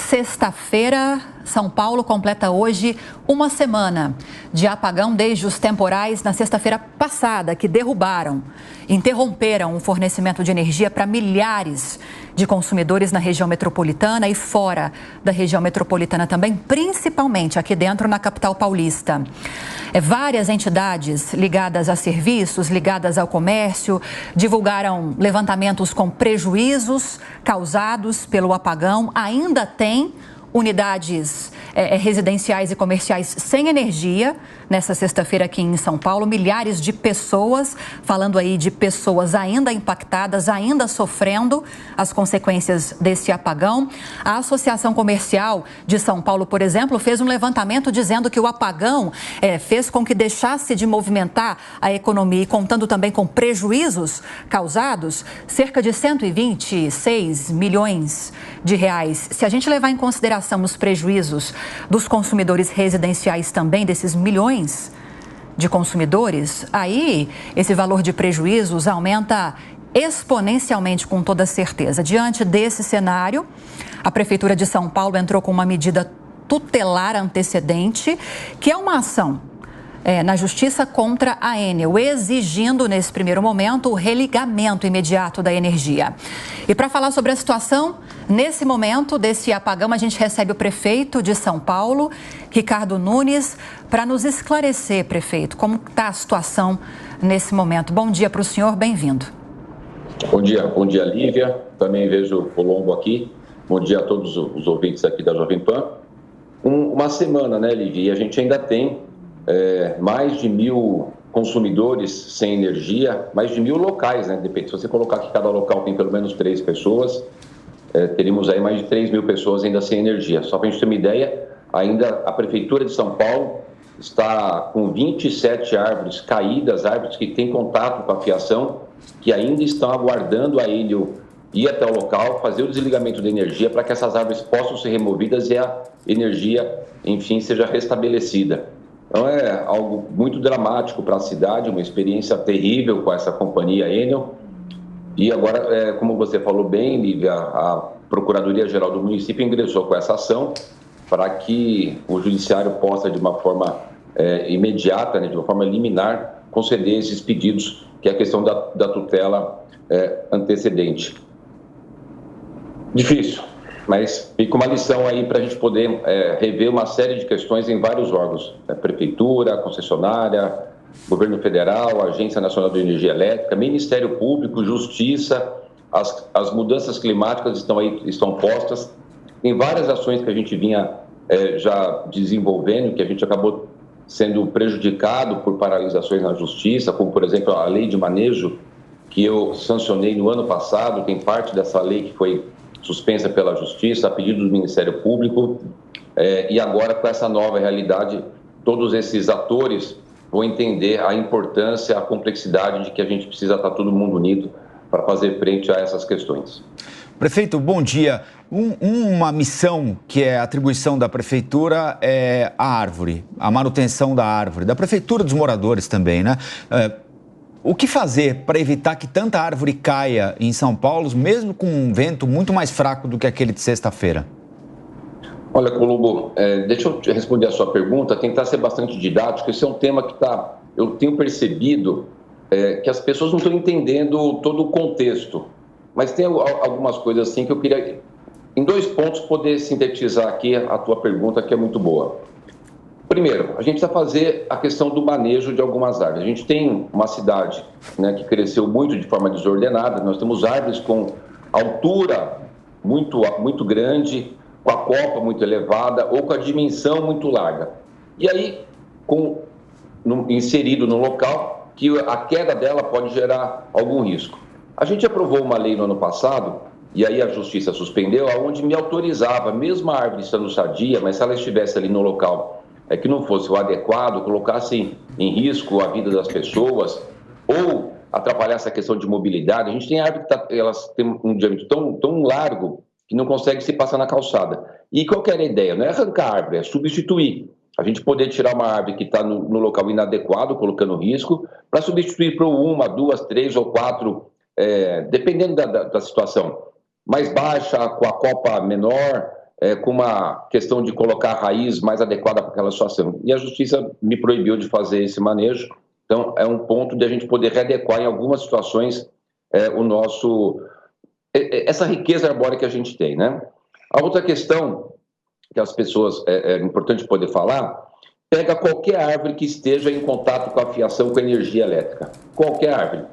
Sexta-feira, São Paulo completa hoje uma semana de apagão desde os temporais na sexta-feira passada, que interromperam o fornecimento de energia para milhares de consumidores na região metropolitana e fora da região metropolitana também, principalmente aqui dentro na capital paulista. Várias entidades ligadas a serviços, ligadas ao comércio, divulgaram levantamentos com prejuízos causados pelo apagão. Ainda tem unidades residenciais e comerciais sem energia nessa sexta-feira aqui em São Paulo. Milhares de pessoas, falando aí de pessoas ainda impactadas, ainda sofrendo as consequências desse apagão. A Associação Comercial de São Paulo, por exemplo, fez um levantamento dizendo que o apagão fez com que deixasse de movimentar a economia e contando também com prejuízos causados, cerca de 126 milhões de reais. Se a gente levar em consideração os prejuízos dos consumidores residenciais também, desses milhões de consumidores, aí esse valor de prejuízos aumenta exponencialmente, com toda certeza. Diante desse cenário, a Prefeitura de São Paulo entrou com uma medida tutelar antecedente, que é uma ação na Justiça contra a Enel, exigindo, nesse primeiro momento, o religamento imediato da energia. E para falar sobre a situação, nesse momento desse apagão, a gente recebe o prefeito de São Paulo, Ricardo Nunes, para nos esclarecer, prefeito, como está a situação nesse momento. Bom dia para o senhor, bem-vindo. Bom dia, Lívia. Também vejo o Colombo aqui. Bom dia a todos os ouvintes aqui da Jovem Pan. Uma semana, né, Lívia? E a gente ainda tem mais de 1.000 consumidores sem energia, mais de 1.000 locais, né? Depende, se você colocar que cada local tem pelo menos 3 pessoas, teríamos aí mais de 3.000 pessoas ainda sem energia. Só para a gente ter uma ideia, ainda a Prefeitura de São Paulo está com 27 árvores caídas, árvores que têm contato com a fiação, que ainda estão aguardando a Enel ir até o local, fazer o desligamento da energia para que essas árvores possam ser removidas e a energia, enfim, seja restabelecida. Então é algo muito dramático para a cidade, uma experiência terrível com essa companhia Enel. E agora, como você falou bem, Lívia, a Procuradoria-Geral do município ingressou com essa ação para que o judiciário possa, de uma forma imediata, né, de uma forma liminar, conceder esses pedidos, que é a questão da tutela antecedente. Difícil, mas fica uma lição aí para a gente poder rever uma série de questões em vários órgãos, Prefeitura, concessionária, Governo Federal, Agência Nacional de Energia Elétrica, Ministério Público, Justiça. As mudanças climáticas estão postas. Tem várias ações que a gente vinha já desenvolvendo, que a gente acabou sendo prejudicado por paralisações na Justiça, como, por exemplo, a Lei de Manejo, que eu sancionei no ano passado. Tem parte dessa lei que foi suspensa pela Justiça, a pedido do Ministério Público, e agora, com essa nova realidade, todos esses atores vão entender a importância, a complexidade de que a gente precisa estar todo mundo unido para fazer frente a essas questões. Prefeito, bom dia. Uma missão que é a atribuição da Prefeitura é a árvore, a manutenção da árvore, da Prefeitura, dos moradores também, né? O que fazer para evitar que tanta árvore caia em São Paulo, mesmo com um vento muito mais fraco do que aquele de sexta-feira? Olha, Colombo, deixa eu responder a sua pergunta, tentar ser bastante didático. Esse é um tema que eu tenho percebido que as pessoas não estão entendendo todo o contexto, mas tem algumas coisas assim que eu queria, em 2 pontos, poder sintetizar aqui a tua pergunta, que é muito boa. Primeiro, a gente precisa fazer a questão do manejo de algumas árvores. A gente tem uma cidade, né, que cresceu muito de forma desordenada. Nós temos árvores com altura muito grande, com a copa muito elevada ou com a dimensão muito larga. E aí, inserido no local, que a queda dela pode gerar algum risco. A gente aprovou uma lei no ano passado, e aí a Justiça suspendeu, onde me autorizava, mesmo a árvore estando sadia, mas se ela estivesse ali no local que não fosse o adequado, colocasse em risco a vida das pessoas ou atrapalhasse a questão de mobilidade. A gente tem árvore que elas têm um diâmetro tão largo que não consegue se passar na calçada. E qual que era a ideia? Não é arrancar a árvore, é substituir. A gente poder tirar uma árvore que está no local inadequado, colocando risco, para substituir por 1, 2, 3 ou 4, dependendo da situação. Mais baixa, com a copa menor, com uma questão de colocar a raiz mais adequada para aquela situação. E a Justiça me proibiu de fazer esse manejo, então é um ponto de a gente poder readequar em algumas situações essa riqueza arbórea que a gente tem, né? A outra questão que as pessoas, é importante poder falar, pega qualquer árvore que esteja em contato com a fiação com a energia elétrica, qualquer árvore.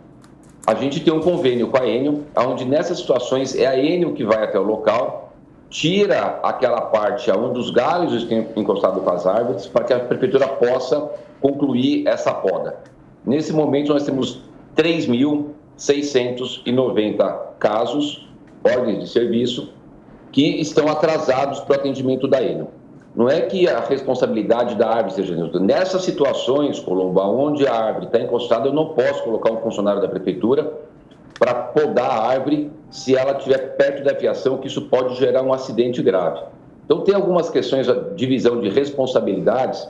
A gente tem um convênio com a Enel, onde nessas situações é a Enel que vai até o local, tira aquela parte onde os galhos estão encostados com as árvores, para que a prefeitura possa concluir essa poda. Nesse momento, nós temos 3.690 casos, ordens de serviço, que estão atrasados para o atendimento da Enel. Não é que a responsabilidade da árvore seja neutra. Nessas situações, Colombo, onde a árvore está encostada, eu não posso colocar um funcionário da prefeitura para podar a árvore se ela estiver perto da fiação, que isso pode gerar um acidente grave. Então, tem algumas questões de divisão de responsabilidades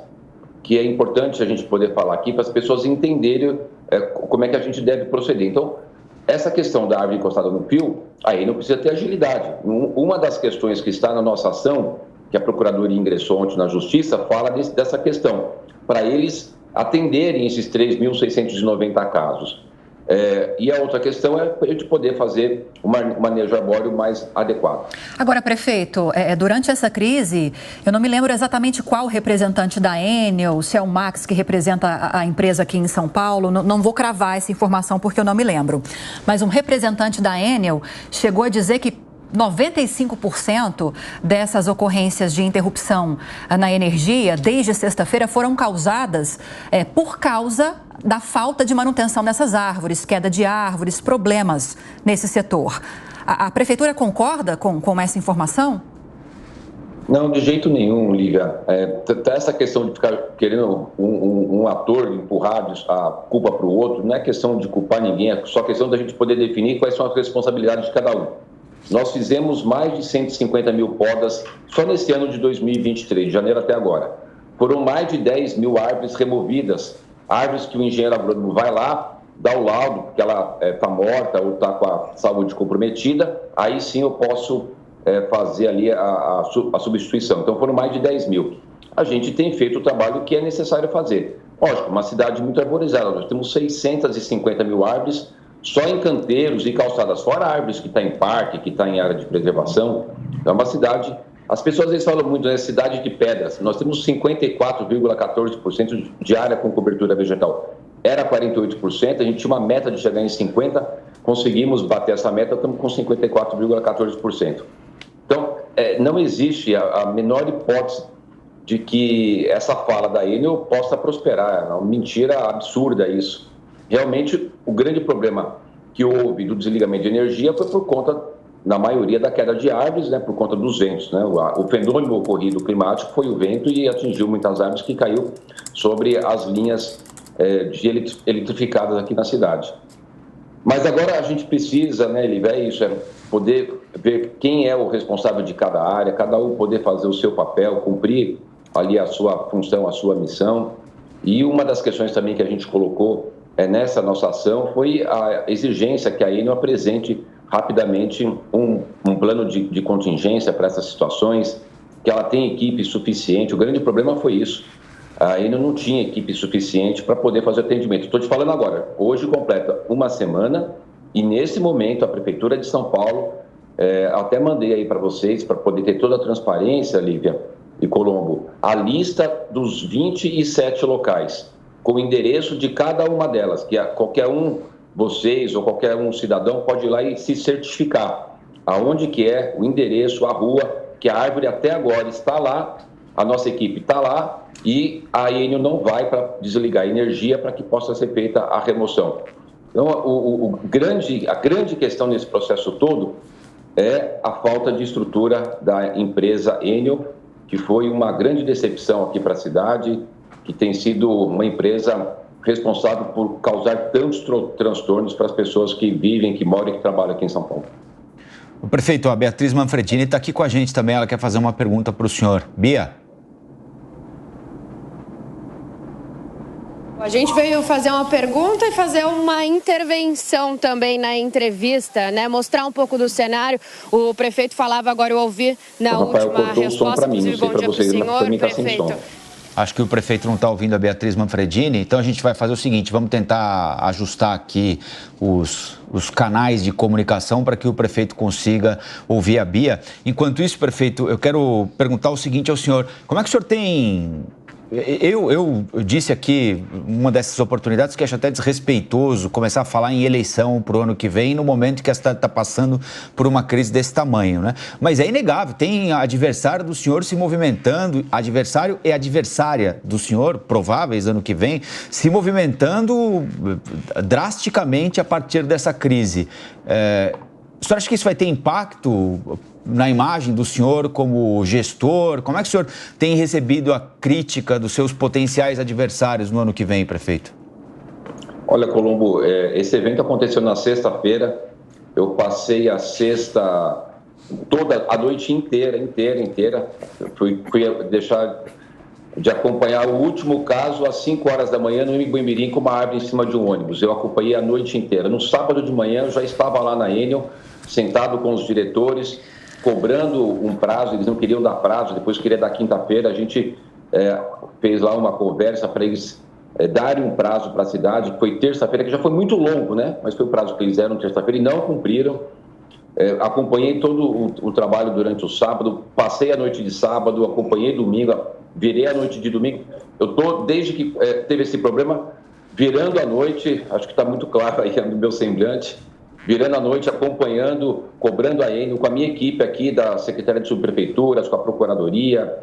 que é importante a gente poder falar aqui para as pessoas entenderem como é que a gente deve proceder. Então, essa questão da árvore encostada no fio, aí não precisa ter agilidade. Uma das questões que está na nossa ação, que a Procuradoria ingressou ontem na Justiça, fala dessa questão, para eles atenderem esses 3.690 casos. E a outra questão é a gente poder fazer um manejo arbóreo mais adequado. Agora, prefeito, durante essa crise, eu não me lembro exatamente qual representante da Enel, se é o Max que representa a empresa aqui em São Paulo, não vou cravar essa informação porque eu não me lembro, mas um representante da Enel chegou a dizer que 95% dessas ocorrências de interrupção na energia, desde sexta-feira, foram causadas por causa da falta de manutenção dessas árvores, queda de árvores, problemas nesse setor. A Prefeitura concorda com essa informação? Não, de jeito nenhum, Lívia. Essa questão de ficar querendo um ator empurrar a culpa para o outro, não é questão de culpar ninguém, é só questão da gente poder definir quais são as responsabilidades de cada um. Nós fizemos mais de 150 mil podas só nesse ano de 2023, de janeiro até agora. Foram mais de 10 mil árvores removidas, árvores que o engenheiro agrônomo vai lá, dá o laudo, porque ela está morta ou está com a saúde comprometida, aí sim eu posso fazer ali a substituição. Então foram mais de 10 mil. A gente tem feito o trabalho que é necessário fazer. Lógico, uma cidade muito arborizada, nós temos 650 mil árvores, só em canteiros e calçadas, fora árvores que está em parque, que está em área de preservação. É uma cidade... As pessoas às vezes falam muito, né? Cidade de pedras. Nós temos 54,14% de área com cobertura vegetal. Era 48%, a gente tinha uma meta de chegar em 50%, conseguimos bater essa meta, estamos com 54,14%. Então, não existe a menor hipótese de que essa fala da Enel possa prosperar. É uma mentira absurda isso. Realmente, o grande problema que houve do desligamento de energia foi por conta, na maioria, da queda de árvores, né, por conta dos ventos, né? O fenômeno ocorrido climático foi o vento e atingiu muitas árvores que caiu sobre as linhas eletrificadas aqui na cidade. Mas agora a gente precisa, né, Lívia, poder ver quem é o responsável de cada área, cada um poder fazer o seu papel, cumprir ali a sua função, a sua missão. E uma das questões também que a gente colocou nessa nossa ação foi a exigência que a Enel apresente rapidamente um plano de contingência para essas situações, que ela tenha equipe suficiente. O grande problema foi isso. A Enel não tinha equipe suficiente para poder fazer atendimento. Estou te falando agora, hoje completa uma semana e nesse momento a Prefeitura de São Paulo, até mandei aí para vocês, para poder ter toda a transparência, Lívia e Colombo, a lista dos 27 locais, com o endereço de cada uma delas, que qualquer um, vocês ou qualquer um cidadão pode ir lá e se certificar aonde que é o endereço, a rua, que a árvore até agora está lá, a nossa equipe está lá e a Enel não vai para desligar a energia para que possa ser feita a remoção. Então, a grande questão nesse processo todo é a falta de estrutura da empresa Enel, que foi uma grande decepção aqui para a cidade, que tem sido uma empresa responsável por causar tantos transtornos para as pessoas que vivem, que moram e que trabalham aqui em São Paulo. O prefeito, a Beatriz Manfredini está aqui com a gente também, ela quer fazer uma pergunta para o senhor. Bia? A gente veio fazer uma pergunta e fazer uma intervenção também na entrevista, né? Mostrar um pouco do cenário. O prefeito falava, agora eu ouvi na última resposta, inclusive, bom dia para o senhor, prefeito. Acho que o prefeito não está ouvindo a Beatriz Manfredini, então a gente vai fazer o seguinte, vamos tentar ajustar aqui os canais de comunicação para que o prefeito consiga ouvir a Bia. Enquanto isso, prefeito, eu quero perguntar o seguinte ao senhor, como é que o senhor tem... Eu disse aqui, uma dessas oportunidades, que acho até desrespeitoso começar a falar em eleição para o ano que vem, no momento que a cidade está passando por uma crise desse tamanho, né? Mas é inegável, tem adversário do senhor se movimentando, adversário e adversária do senhor, prováveis ano que vem, se movimentando drasticamente a partir dessa crise. O senhor acha que isso vai ter impacto na imagem do senhor como gestor? Como é que o senhor tem recebido a crítica dos seus potenciais adversários no ano que vem, prefeito? Olha, Colombo, esse evento aconteceu na sexta-feira. Eu passei a sexta toda a noite inteira. Fui deixar de acompanhar o último caso às 5 horas da manhã no Ibimirim com uma árvore em cima de um ônibus. Eu acompanhei a noite inteira. No sábado de manhã eu já estava lá na Enel, sentado com os diretores, cobrando um prazo. Eles não queriam dar prazo, depois queria dar quinta-feira. A gente fez lá uma conversa para eles darem um prazo para a cidade, que foi terça-feira, que já foi muito longo, né? Mas foi o prazo que eles deram terça-feira e não cumpriram. Acompanhei todo o trabalho durante o sábado, passei a noite de sábado, acompanhei domingo, virei a noite de domingo. Eu estou, desde que teve esse problema, virando a noite, acho que está muito claro aí no meu semblante, virando a noite, acompanhando, cobrando a Enel, com a minha equipe aqui da Secretaria de Subprefeituras, com a Procuradoria.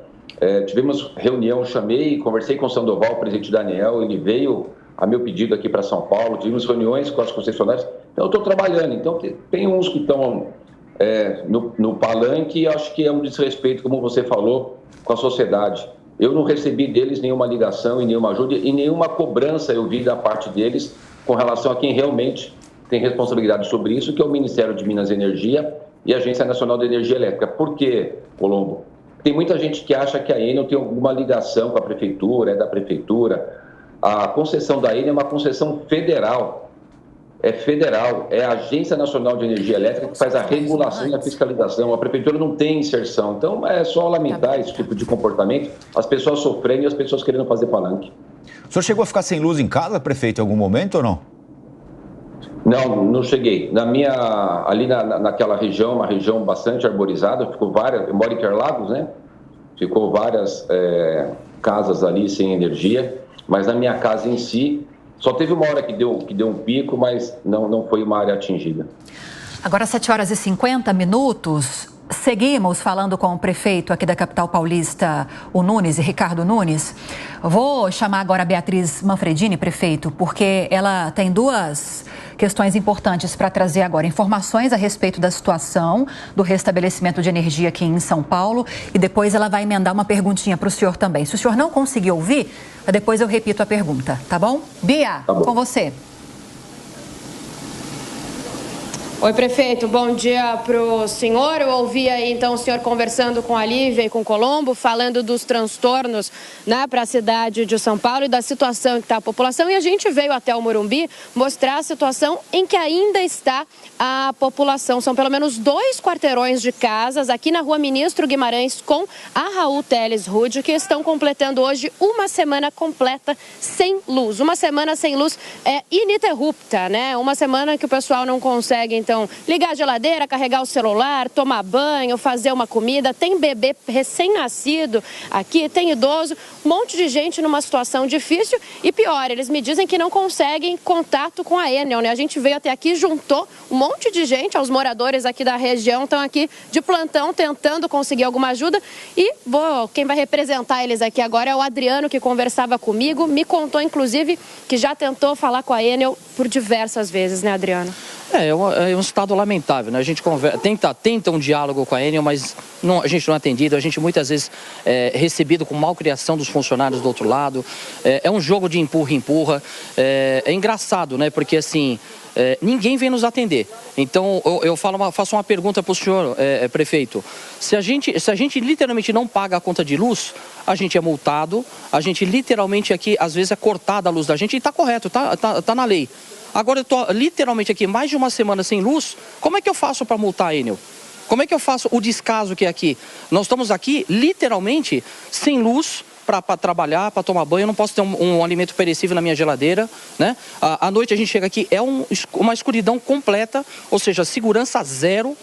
Tivemos reunião, chamei, conversei com o Sandoval, o presidente Daniel, ele veio a meu pedido aqui para São Paulo, tivemos reuniões com as concessionárias. Então, eu estou trabalhando. Então, tem uns que estão no palanque e acho que é um desrespeito, como você falou, com a sociedade. Eu não recebi deles nenhuma ligação e nenhuma ajuda e nenhuma cobrança eu vi da parte deles com relação a quem realmente tem responsabilidade sobre isso, que é o Ministério de Minas e Energia e a Agência Nacional de Energia Elétrica. Por quê, Colombo? Tem muita gente que acha que a Enel tem alguma ligação com a prefeitura, é da prefeitura. A concessão da Enel é uma concessão federal. É federal, é a Agência Nacional de Energia Elétrica que faz a regulação e a fiscalização. A prefeitura não tem inserção. Então, é só lamentar esse tipo de comportamento, as pessoas sofrendo e as pessoas querendo fazer palanque. O senhor chegou a ficar sem luz em casa, prefeito, em algum momento ou não? Não cheguei. Ali naquela região, uma região bastante arborizada, eu moro em Interlagos, né? Ficou várias casas ali sem energia, mas na minha casa em si, só teve uma hora que deu um pico, mas não foi uma área atingida. Agora, 7 horas e 50 minutos. Seguimos falando com o prefeito aqui da capital paulista, o Ricardo Nunes. Vou chamar agora a Beatriz Manfredini, prefeito, porque ela tem duas questões importantes para trazer agora. Informações a respeito da situação do restabelecimento de energia aqui em São Paulo e depois ela vai emendar uma perguntinha para o senhor também. Se o senhor não conseguir ouvir, depois eu repito a pergunta, tá bom? Bia, tá bom. Com você. Oi, prefeito, bom dia para o senhor. Eu ouvi aí, então, o senhor conversando com a Lívia e com o Colombo, falando dos transtornos, né, para a cidade de São Paulo e da situação em que está a população. E a gente veio até o Morumbi mostrar a situação em que ainda está a população. São pelo menos 2 quarteirões de casas aqui na Rua Ministro Guimarães com a Raul Teles Rude, que estão completando hoje uma semana completa sem luz. Uma semana sem luz ininterrupta, né? Uma semana que o pessoal não consegue, então, ligar a geladeira, carregar o celular, tomar banho, fazer uma comida. Tem bebê recém-nascido aqui, tem idoso, um monte de gente numa situação difícil. E pior, eles me dizem que não conseguem contato com a Enel, né? A gente veio até aqui, juntou um monte de gente, os moradores aqui da região estão aqui de plantão tentando conseguir alguma ajuda. E quem vai representar eles aqui agora é o Adriano, que conversava comigo, me contou inclusive que já tentou falar com a Enel por diversas vezes, né, Adriano? É um estado lamentável, né? A gente tenta um diálogo com a Enel, mas a gente não é atendido, a gente muitas vezes é recebido com malcriação dos funcionários do outro lado. É um jogo de empurra-empurra. É engraçado, né? Porque assim, ninguém vem nos atender. Então eu faço uma pergunta para o senhor, prefeito. Se a gente literalmente não paga a conta de luz, a gente é multado, a gente literalmente aqui, às vezes é cortada a luz da gente e está correto, tá na lei. Agora eu estou literalmente aqui mais de uma semana sem luz, como é que eu faço para multar a Enel? Como é que eu faço o descaso que é aqui? Nós estamos aqui literalmente sem luz para trabalhar, para tomar banho, eu não posso ter um alimento perecível na minha geladeira, né? À noite a gente chega aqui, é uma escuridão completa, ou seja, segurança zero.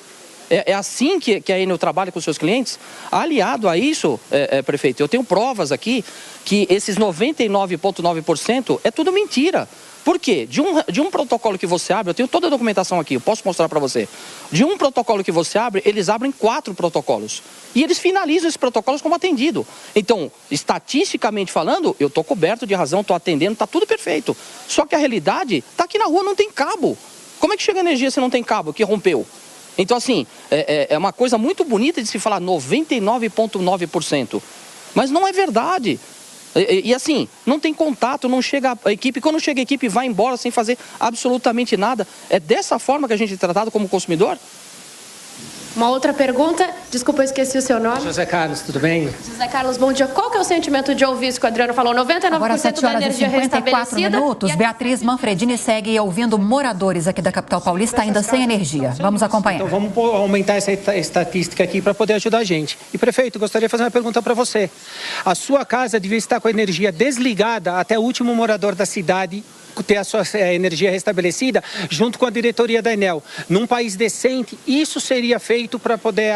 É assim que a Enel trabalha com os seus clientes? Aliado a isso, prefeito, eu tenho provas aqui que esses 99,9% é tudo mentira. Por quê? De um protocolo que você abre, eu tenho toda a documentação aqui, eu posso mostrar para você. De um protocolo que você abre, eles abrem 4 protocolos. E eles finalizam esses protocolos como atendido. Então, estatisticamente falando, eu estou coberto de razão, estou atendendo, está tudo perfeito. Só que a realidade está aqui na rua, não tem cabo. Como é que chega energia se não tem cabo, que rompeu? Então, assim, é uma coisa muito bonita de se falar 99,9%. Mas não é verdade. E assim, não tem contato, não chega a equipe. Quando chega a equipe, vai embora sem fazer absolutamente nada. É dessa forma que a gente é tratado como consumidor? Uma outra pergunta, desculpa, eu esqueci o seu nome. José Carlos, tudo bem? José Carlos, bom dia. Qual que é o sentimento de ouvir isso que o Adriano falou? 99% Agora, 7 da horas energia e 54 minutos. Beatriz Manfredini segue ouvindo moradores aqui da capital paulista ainda sem energia. Vamos acompanhar. Então vamos aumentar essa estatística aqui para poder ajudar a gente. E prefeito, gostaria de fazer uma pergunta para você. A sua casa devia estar com a energia desligada até o último morador da cidade ter a sua energia restabelecida junto com a diretoria da Enel. Num país decente, isso seria feito para poder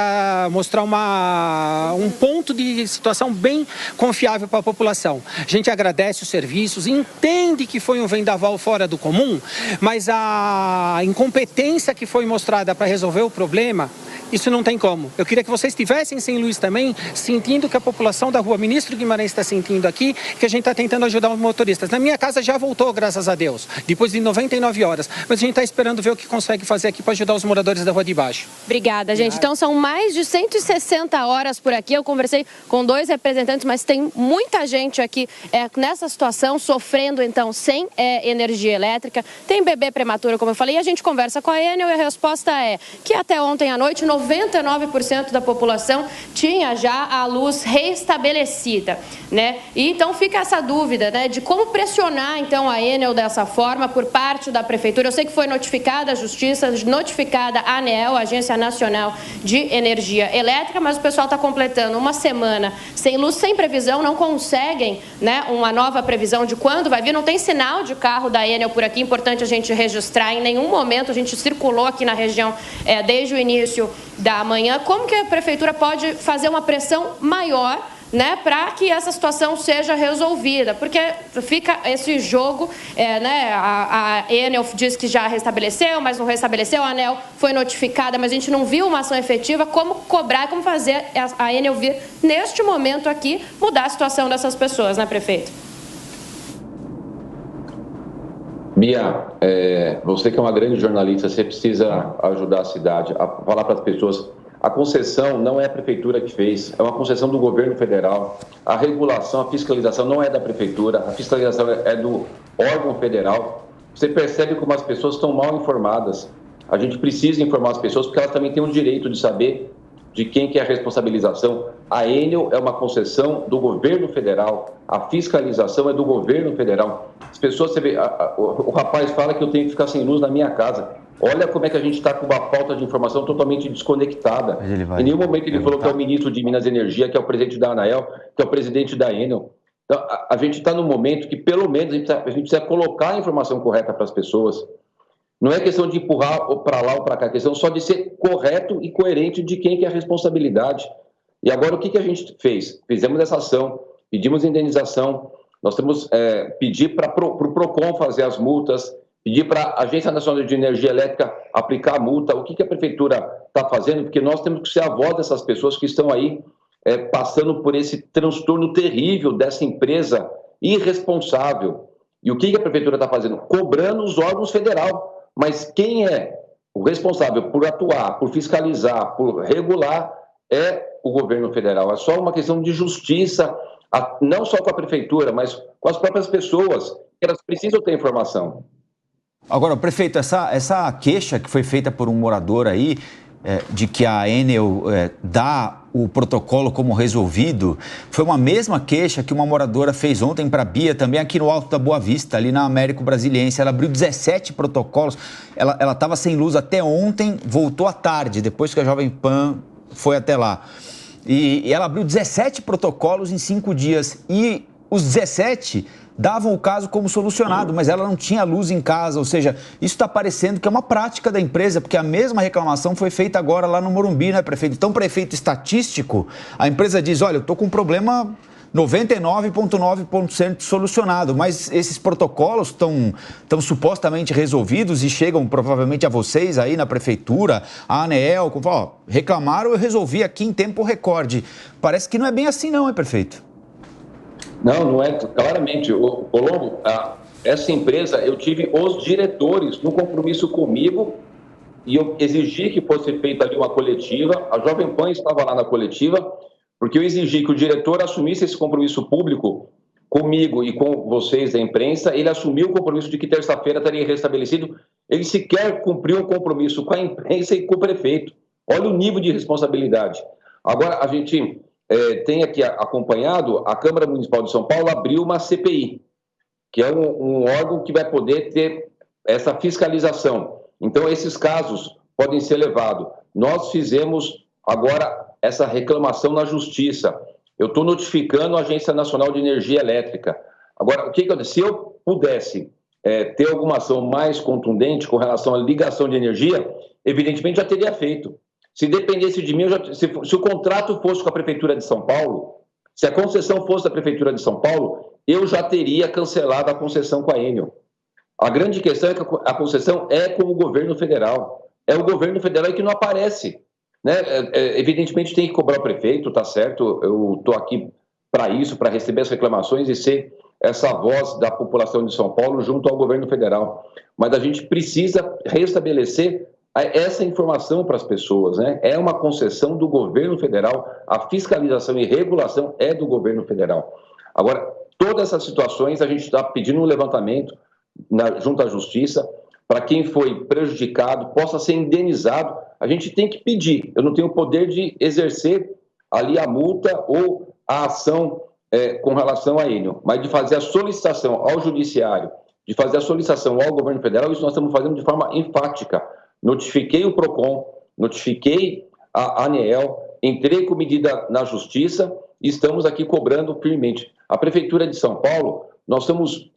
mostrar um ponto de situação bem confiável para a população. A gente agradece os serviços, entende que foi um vendaval fora do comum, mas a incompetência que foi mostrada para resolver o problema, isso não tem como. Eu queria que vocês estivessem sem luz também, sentindo que a população da rua Ministro Guimarães está sentindo aqui, que a gente está tentando ajudar os motoristas. Na minha casa já voltou, graças a Deus, depois de 99 horas. Mas a gente está esperando ver o que consegue fazer aqui para ajudar os moradores da rua de baixo. Obrigada, gente. Então são mais de 160 horas por aqui. Eu conversei com 2 representantes, mas tem muita gente aqui nessa situação, sofrendo então sem energia elétrica. Tem bebê prematuro, como eu falei, e a gente conversa com a Enel e a resposta é que até ontem à noite 99% da população tinha já a luz restabelecida, né? E então fica essa dúvida, né, de como pressionar então a Enel dessa forma por parte da prefeitura. Eu sei que foi notificada a Justiça, notificada a ANEEL, Agência Nacional de Energia Elétrica, mas o pessoal está completando uma semana sem luz, sem previsão, não conseguem, né, uma nova previsão de quando vai vir. Não tem sinal de carro da Enel por aqui, importante a gente registrar. Em nenhum momento a gente circulou aqui na região desde o início da manhã. Como que a prefeitura pode fazer uma pressão maior, né, para que essa situação seja resolvida? Porque fica esse jogo, né, a Enel diz que já restabeleceu, mas não restabeleceu, a ANEEL foi notificada, mas a gente não viu uma ação efetiva. Como cobrar, como fazer a Enel vir, neste momento aqui, mudar a situação dessas pessoas, né, prefeito? Bia, você que é uma grande jornalista, você precisa ajudar a cidade a falar para as pessoas. A concessão não é a prefeitura que fez, é uma concessão do governo federal. A regulação, a fiscalização não é da prefeitura, a fiscalização é do órgão federal. Você percebe como as pessoas estão mal informadas. A gente precisa informar as pessoas porque elas também têm o direito de saber de quem que é a responsabilização. A Enel é uma concessão do governo federal, a fiscalização é do governo federal. As pessoas, você vê, o rapaz fala que eu tenho que ficar sem luz na minha casa. Olha como é que a gente está com uma falta de informação totalmente desconectada. Em nenhum momento ele falou que é o ministro de Minas e Energia, que é o presidente da ANEEL, que é o presidente da Enel. Então, a gente está num momento que, pelo menos, a gente precisa colocar a informação correta para as pessoas. Não é questão de empurrar para lá ou para cá, é questão só de ser correto e coerente de quem que é a responsabilidade. E agora, o que a gente fez? Fizemos essa ação, pedimos indenização, nós temos pedir para o PROCON fazer as multas, pedir para a Agência Nacional de Energia Elétrica aplicar a multa. O que a prefeitura está fazendo? Porque nós temos que ser a voz dessas pessoas que estão aí passando por esse transtorno terrível dessa empresa irresponsável. E o que a prefeitura está fazendo? Cobrando os órgãos federais. Mas quem é o responsável por atuar, por fiscalizar, por regular é o governo federal. É só uma questão de justiça, não só com a prefeitura, mas com as próprias pessoas, que elas precisam ter informação. Agora, prefeito, essa queixa que foi feita por um morador aí, de que a Enel dá o protocolo como resolvido, foi uma mesma queixa que uma moradora fez ontem para a Bia, também aqui no Alto da Boa Vista, ali na Américo Brasiliense. Ela abriu 17 protocolos, ela estava sem luz até ontem, voltou à tarde, depois que a Jovem Pan foi até lá. E ela abriu 17 protocolos em 5 dias e os 17 davam o caso como solucionado, mas ela não tinha luz em casa, ou seja, isso está parecendo que é uma prática da empresa, porque a mesma reclamação foi feita agora lá no Morumbi, né, prefeito? Então, prefeito estatístico, a empresa diz, olha, eu estou com um problema 99,9% solucionado, mas esses protocolos estão supostamente resolvidos e chegam provavelmente a vocês aí na prefeitura, a ANEEL, reclamaram, eu resolvi aqui em tempo recorde. Parece que não é bem assim não, hein, prefeito? Não é, claramente. O Colombo, essa empresa, eu tive os diretores no compromisso comigo e eu exigi que fosse feita ali uma coletiva. A Jovem Pan estava lá na coletiva, porque eu exigi que o diretor assumisse esse compromisso público comigo e com vocês da imprensa. Ele assumiu o compromisso de que terça-feira estaria restabelecido. Ele sequer cumpriu um compromisso com a imprensa e com o prefeito. Olha o nível de responsabilidade. Agora, a gente tem aqui acompanhado, a Câmara Municipal de São Paulo abriu uma CPI, que é um órgão que vai poder ter essa fiscalização. Então, esses casos podem ser levados. Nós fizemos agora essa reclamação na Justiça. Eu estou notificando a Agência Nacional de Energia Elétrica. Agora, o que eu disse? Se eu pudesse ter alguma ação mais contundente com relação à ligação de energia, evidentemente já teria feito. Se dependesse de mim, se o contrato fosse com a Prefeitura de São Paulo, se a concessão fosse da Prefeitura de São Paulo, eu já teria cancelado a concessão com a Enel. A grande questão é que a concessão é com o governo federal. É o governo federal que não aparece, né? Evidentemente tem que cobrar o prefeito, tá certo? Eu estou aqui para isso, para receber as reclamações e ser essa voz da população de São Paulo junto ao governo federal. Mas a gente precisa restabelecer essa informação para as pessoas, né? É uma concessão do governo federal, a fiscalização e regulação é do governo federal. Agora, todas essas situações a gente está pedindo um levantamento junto à Justiça para quem foi prejudicado possa ser indenizado. A gente tem que pedir, eu não tenho o poder de exercer ali a multa ou a ação com relação a Enel, mas de fazer a solicitação ao Judiciário, de fazer a solicitação ao governo federal, isso nós estamos fazendo de forma enfática. Notifiquei o PROCON, notifiquei a ANEEL, entrei com medida na Justiça e estamos aqui cobrando firmemente. A Prefeitura de São Paulo, nós somos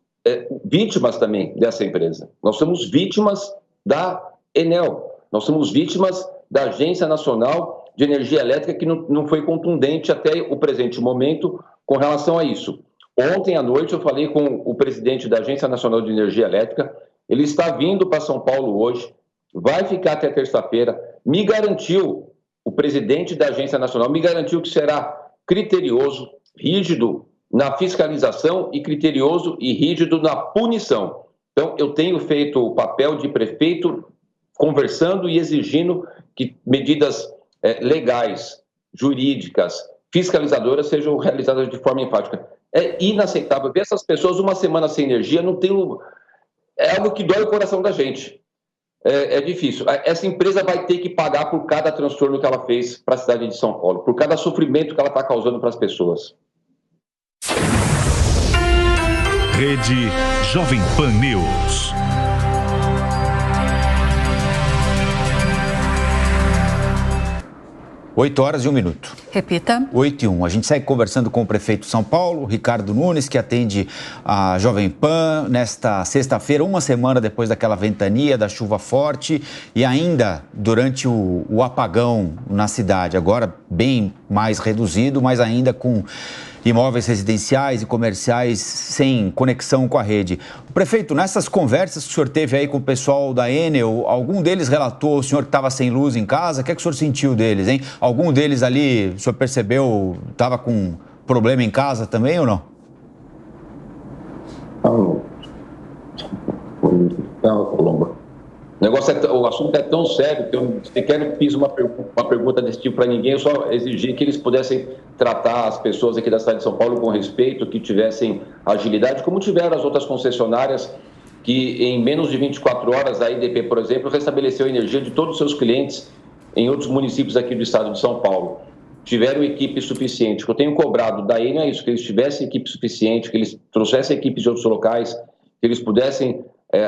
vítimas também dessa empresa. Nós somos vítimas da Enel, nós somos vítimas da Agência Nacional de Energia Elétrica, que não foi contundente até o presente momento com relação a isso. Ontem à noite eu falei com o presidente da Agência Nacional de Energia Elétrica, ele está vindo para São Paulo hoje, vai ficar até terça-feira, me garantiu, o presidente da Agência Nacional me garantiu que será criterioso, rígido na fiscalização e criterioso e rígido na punição. Então, eu tenho feito o papel de prefeito conversando e exigindo que medidas legais, jurídicas, fiscalizadoras sejam realizadas de forma enfática. É inaceitável ver essas pessoas uma semana sem energia, é algo que dói o coração da gente. É difícil. Essa empresa vai ter que pagar por cada transtorno que ela fez para a cidade de São Paulo, por cada sofrimento que ela está causando para as pessoas. Rede Jovem Pan News. Oito horas e 1 minuto. Repita. 8h01. A gente segue conversando com o prefeito de São Paulo, Ricardo Nunes, que atende a Jovem Pan nesta sexta-feira, uma semana depois daquela ventania, da chuva forte e ainda durante o apagão na cidade. Agora bem mais reduzido, mas ainda com imóveis residenciais e comerciais sem conexão com a rede. Prefeito, nessas conversas que o senhor teve aí com o pessoal da Enel, algum deles relatou o senhor que estava sem luz em casa? O que é que o senhor sentiu deles, hein? Algum deles ali, o senhor percebeu, estava com problema em casa também ou não? Não, Colombo. O assunto é tão sério que eu sequer fiz uma pergunta desse tipo para ninguém, eu só exigi que eles pudessem tratar as pessoas aqui da cidade de São Paulo com respeito, que tivessem agilidade, como tiveram as outras concessionárias, que em menos de 24 horas a IDP, por exemplo, restabeleceu a energia de todos os seus clientes em outros municípios aqui do estado de São Paulo. Tiveram equipe suficiente. O que eu tenho cobrado da Enel é isso, que eles tivessem equipe suficiente, que eles trouxessem equipes de outros locais, que eles pudessem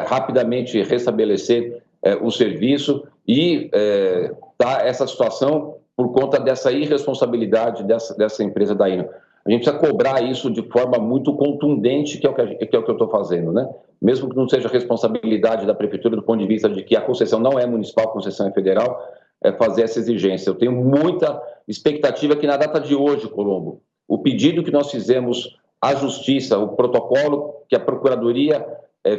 rapidamente restabelecer o serviço e dar essa situação por conta dessa irresponsabilidade dessa empresa da Enel. A gente precisa cobrar isso de forma muito contundente, que é o que eu estou fazendo, né? Mesmo que não seja responsabilidade da prefeitura do ponto de vista de que a concessão não é municipal, a concessão é federal, fazer essa exigência. Eu tenho muita expectativa que na data de hoje, Colombo, o pedido que nós fizemos à Justiça, o protocolo que a Procuradoria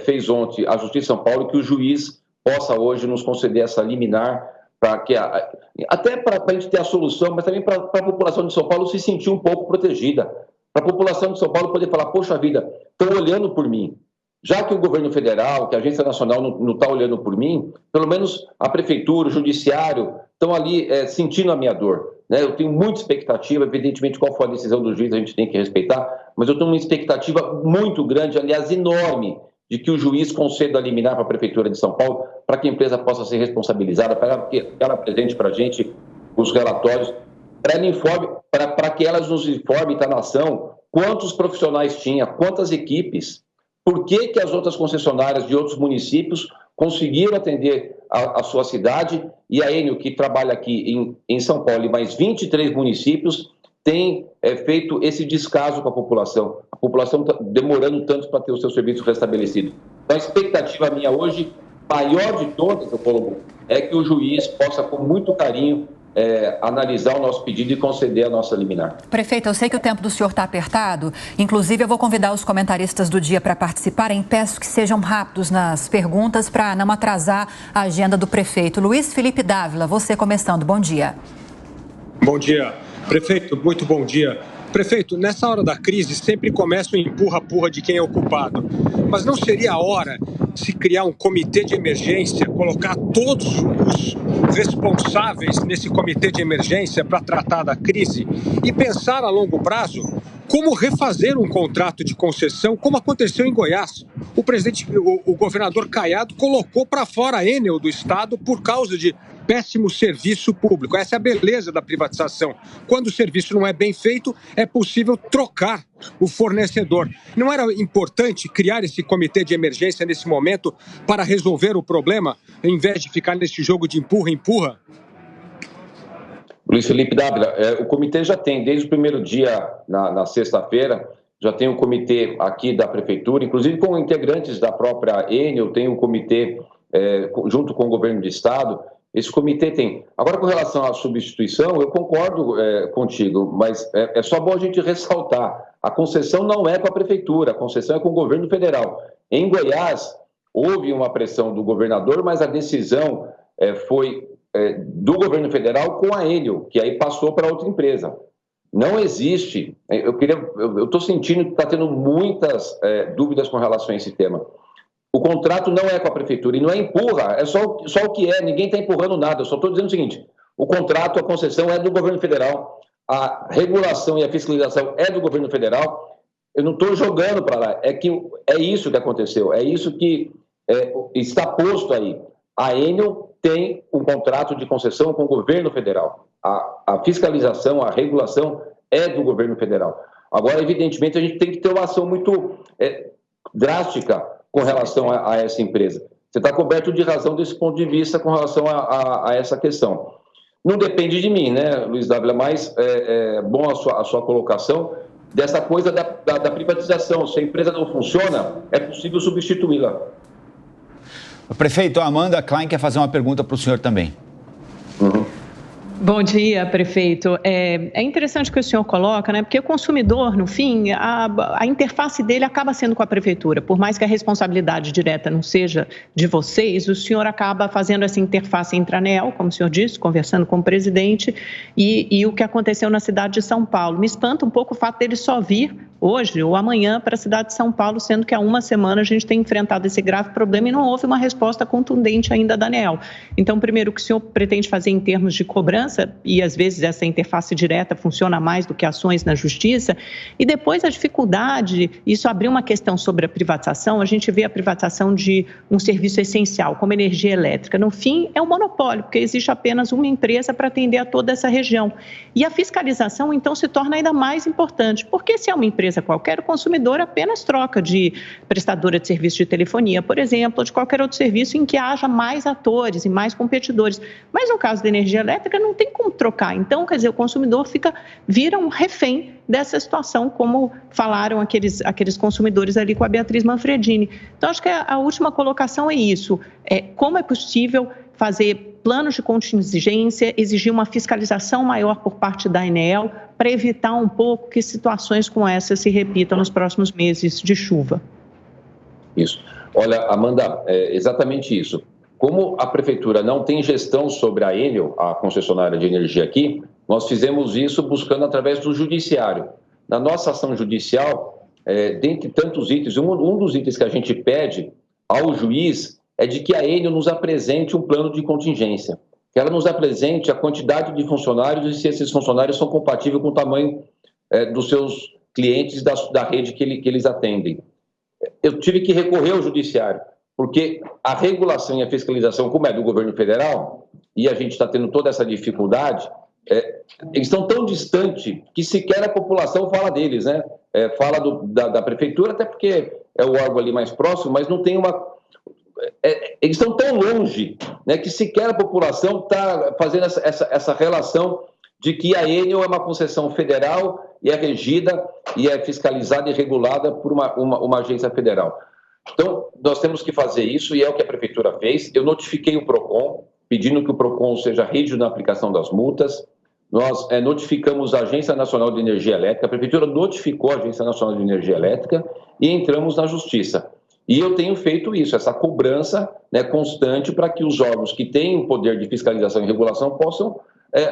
fez ontem à Justiça de São Paulo, que o juiz possa hoje nos conceder essa liminar, até para a gente ter a solução, mas também para a população de São Paulo se sentir um pouco protegida, para a população de São Paulo poder falar, poxa vida, estão olhando por mim. Já que o governo federal, que a Agência Nacional não está olhando por mim, pelo menos a prefeitura, o judiciário, estão ali sentindo a minha dor. Né? Eu tenho muita expectativa, evidentemente qual for a decisão do juiz a gente tem que respeitar, mas eu tenho uma expectativa muito grande, aliás enorme, de que o juiz conceda a liminar para a Prefeitura de São Paulo, para que a empresa possa ser responsabilizada, para que ela apresente para a gente os relatórios, para que elas nos informem, da nação, quantos profissionais tinha, quantas equipes, por que as outras concessionárias de outros municípios conseguiram atender a sua cidade e a Enel, que trabalha aqui em São Paulo e mais 23 municípios, tem feito esse descaso com a população. A população está demorando tanto para ter o seu serviço restabelecido. Então, a expectativa minha hoje, maior de todas, Colombo, é que o juiz possa, com muito carinho, analisar o nosso pedido e conceder a nossa liminar. Prefeito, eu sei que o tempo do senhor está apertado, inclusive eu vou convidar os comentaristas do dia para participarem, peço que sejam rápidos nas perguntas para não atrasar a agenda do prefeito. Luiz Felipe Dávila, você começando, bom dia. Bom dia, prefeito, muito bom dia. Prefeito, nessa hora da crise sempre começa o empurra-purra de quem é o culpado, mas não seria a hora de se criar um comitê de emergência, colocar todos os responsáveis nesse comitê de emergência para tratar da crise e pensar a longo prazo como refazer um contrato de concessão, como aconteceu em Goiás? O governador Caiado colocou para fora a Enel do estado por causa de péssimo serviço público. Essa é a beleza da privatização. Quando o serviço não é bem feito, é possível trocar o fornecedor. Não era importante criar esse comitê de emergência nesse momento para resolver o problema, em vez de ficar nesse jogo de empurra-empurra? Luiz Felipe Dávila, o comitê já tem, desde o primeiro dia, na sexta-feira, já tem um comitê aqui da Prefeitura, inclusive com integrantes da própria Enel, tem um comitê junto com o governo do Estado. Esse comitê tem. Agora, com relação à substituição, eu concordo contigo, mas é só bom a gente ressaltar. A concessão não é com a Prefeitura, a concessão é com o governo federal. Em Goiás, houve uma pressão do governador, mas a decisão foi do governo federal com a Enel, que aí passou para outra empresa. Não existe. Eu estou sentindo que está tendo muitas dúvidas com relação a esse tema. O contrato não é com a prefeitura e não é empurra, é só o que é, ninguém está empurrando nada. Eu só estou dizendo o seguinte: o contrato, a concessão é do governo federal, a regulação e a fiscalização é do governo federal. Eu não estou jogando para lá, é isso que aconteceu, é isso que está posto aí. A Enel tem um contrato de concessão com o governo federal. A fiscalização, a regulação é do governo federal. Agora, evidentemente, a gente tem que ter uma ação muito drástica com relação a essa empresa. Você está coberto de razão desse ponto de vista com relação a essa questão. Não depende de mim, né, Luiz Dávila, mas é bom a sua colocação dessa coisa da privatização. Se a empresa não funciona, é possível substituí-la. Prefeito, a Amanda Klein quer fazer uma pergunta para o senhor também. Uhum. Bom dia, prefeito. É interessante que o senhor coloca, né? Porque o consumidor, no fim, a interface dele acaba sendo com a prefeitura. Por mais que a responsabilidade direta não seja de vocês, o senhor acaba fazendo essa interface entre a ANEEL, como o senhor disse, conversando com o presidente, e o que aconteceu na cidade de São Paulo. Me espanta um pouco o fato dele só vir hoje ou amanhã para a cidade de São Paulo, sendo que há uma semana a gente tem enfrentado esse grave problema e não houve uma resposta contundente ainda da ANEEL. Então, primeiro, o que o senhor pretende fazer em termos de cobrança, e às vezes essa interface direta funciona mais do que ações na justiça, e depois a dificuldade, isso abriu uma questão sobre a privatização, a gente vê a privatização de um serviço essencial, como energia elétrica. No fim, é um monopólio, porque existe apenas uma empresa para atender a toda essa região. E a fiscalização, então, se torna ainda mais importante, porque se é uma empresa qualquer, o consumidor apenas troca de prestadora de serviço de telefonia, por exemplo, ou de qualquer outro serviço em que haja mais atores e mais competidores. Mas no caso da energia elétrica não tem como trocar. Então, quer dizer, o consumidor vira um refém dessa situação, como falaram aqueles consumidores ali com a Beatriz Manfredini. Então, acho que a última colocação é isso. Como é possível fazer planos de contingência, exigir uma fiscalização maior por parte da ANEEL para evitar um pouco que situações como essa se repitam nos próximos meses de chuva. Isso. Olha, Amanda, é exatamente isso. Como a Prefeitura não tem gestão sobre a Enel, a concessionária de energia aqui, nós fizemos isso buscando através do Judiciário. Na nossa ação judicial, dentre tantos itens, um dos itens que a gente pede ao juiz é de que a Enel nos apresente um plano de contingência, que ela nos apresente a quantidade de funcionários e se esses funcionários são compatíveis com o tamanho dos seus clientes da rede que eles atendem. Eu tive que recorrer ao Judiciário, porque a regulação e a fiscalização, como é do governo federal, e a gente está tendo toda essa dificuldade, eles estão tão distantes que sequer a população fala deles, né? Fala da prefeitura, até porque é o órgão ali mais próximo, mas não tem uma... eles estão tão longe, né, que sequer a população está fazendo essa relação de que a Enel é uma concessão federal e é regida e é fiscalizada e regulada por uma agência federal. Então, nós temos que fazer isso e é o que a Prefeitura fez. Eu notifiquei o PROCON, pedindo que o PROCON seja rígido na aplicação das multas. Nós notificamos a Agência Nacional de Energia Elétrica, a Prefeitura notificou a Agência Nacional de Energia Elétrica e entramos na Justiça. E eu tenho feito isso, essa cobrança, né, constante para que os órgãos que têm o poder de fiscalização e regulação possam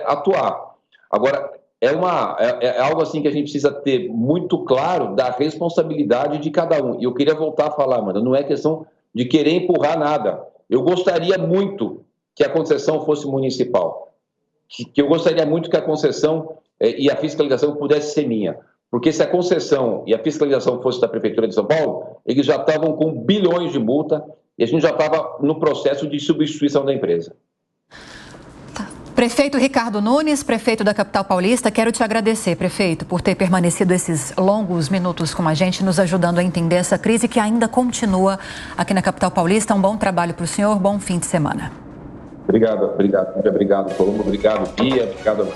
atuar. Agora, é algo assim que a gente precisa ter muito claro da responsabilidade de cada um. E eu queria voltar a falar, Amanda, não é questão de querer empurrar nada. Eu gostaria muito que a concessão fosse municipal, que eu gostaria muito que a concessão e a fiscalização pudesse ser minha. Porque se a concessão e a fiscalização fosse da Prefeitura de São Paulo, eles já estavam com bilhões de multa e a gente já estava no processo de substituição da empresa. Prefeito Ricardo Nunes, prefeito da capital paulista, quero te agradecer, prefeito, por ter permanecido esses longos minutos com a gente, nos ajudando a entender essa crise que ainda continua aqui na capital paulista. Um bom trabalho para o senhor, bom fim de semana. Obrigado, Colombo, obrigado, Bia, obrigado.